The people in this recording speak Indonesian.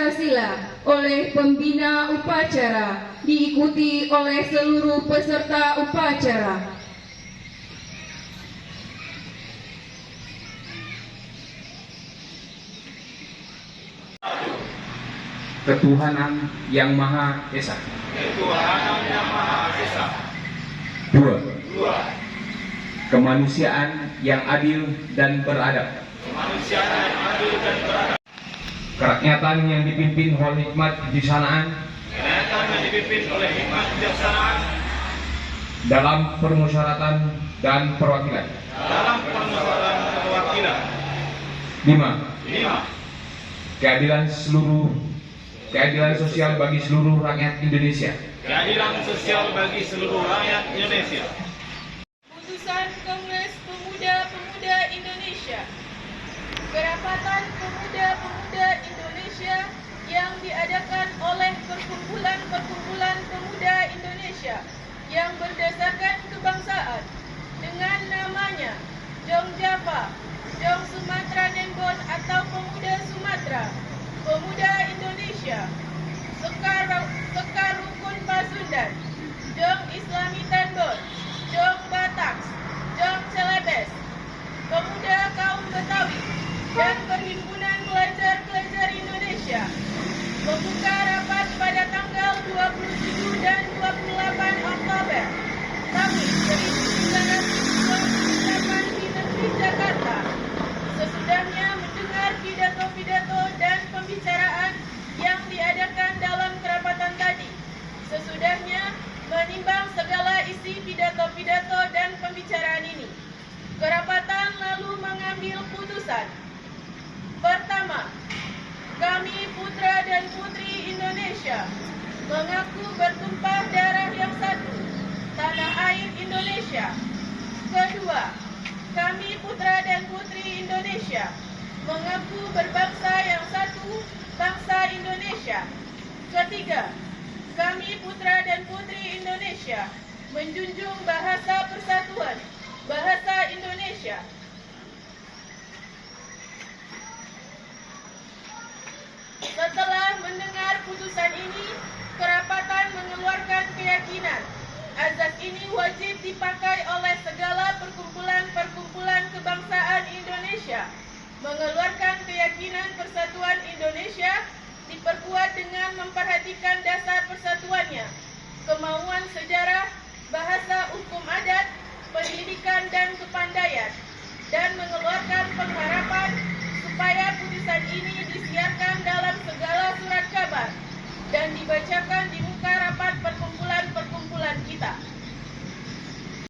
Pancasila oleh pembina upacara, diikuti oleh seluruh peserta upacara. Ketuhanan Yang Maha Esa. Ketuhanan Yang Maha Esa. 2. Kemanusiaan yang adil dan beradab. Kemanusiaan yang adil dan beradab. Kerakyatan yang dipimpin oleh hikmat kebijaksanaan. Kerakyatan yang dipimpin oleh hikmat kebijaksanaan. Dalam permusyawaratan dan perwakilan. Dalam permusyawaratan dan perwakilan. 5. Keadilan sosial bagi seluruh rakyat Indonesia. Keadilan sosial bagi seluruh rakyat Indonesia. Putusan Kongres Pemuda-Pemudi Indonesia. Kerapatan Pemuda-Pemudi Indonesia yang diadakan oleh Perkumpulan-Perkumpulan Pemuda Indonesia yang berdasarkan kebangsaan dengan namanya Jong Java, Jong Sumatera Nembon atau Pemuda Sumatera, Pemuda Indonesia, Sekar Rukun Pasundan, Jong Islami Tanbon, Jong Batak, Jong Celebes, Pemuda Kaum Betawi, dan Perhimpunan Pelajar-Pelajar Indonesia membuka rapat pada tanggal 27 dan 28 Oktober tahun 1998 di negeri Jakarta. Sesudahnya mendengar pidato-pidato dan pembicaraan yang diadakan dalam kerapatan tadi. Sesudahnya menimbang segala isi pidato-pidato dan pembicaraan ini, kerapatan lalu mengambil putusan. Pertama, kami putra dan putri Indonesia mengaku bertumpah darah yang satu, tanah air Indonesia. Kedua, kami putra dan putri Indonesia mengaku berbangsa yang satu, bangsa Indonesia. Ketiga, kami putra dan putri Indonesia menjunjung bahasa persatuan, bahasa Indonesia. Setelah mendengar putusan ini, kerapatan mengeluarkan keyakinan azas ini wajib dipakai oleh segala perkumpulan-perkumpulan kebangsaan Indonesia. Mengeluarkan keyakinan persatuan Indonesia diperkuat dengan memperhatikan dasar persatuannya, kemauan sejarah, bahasa hukum adat, pendidikan dan kepandaian, dan mengeluarkan pengharapan supaya putusan ini disiarkan dalam segala surat kabar dan dibacakan di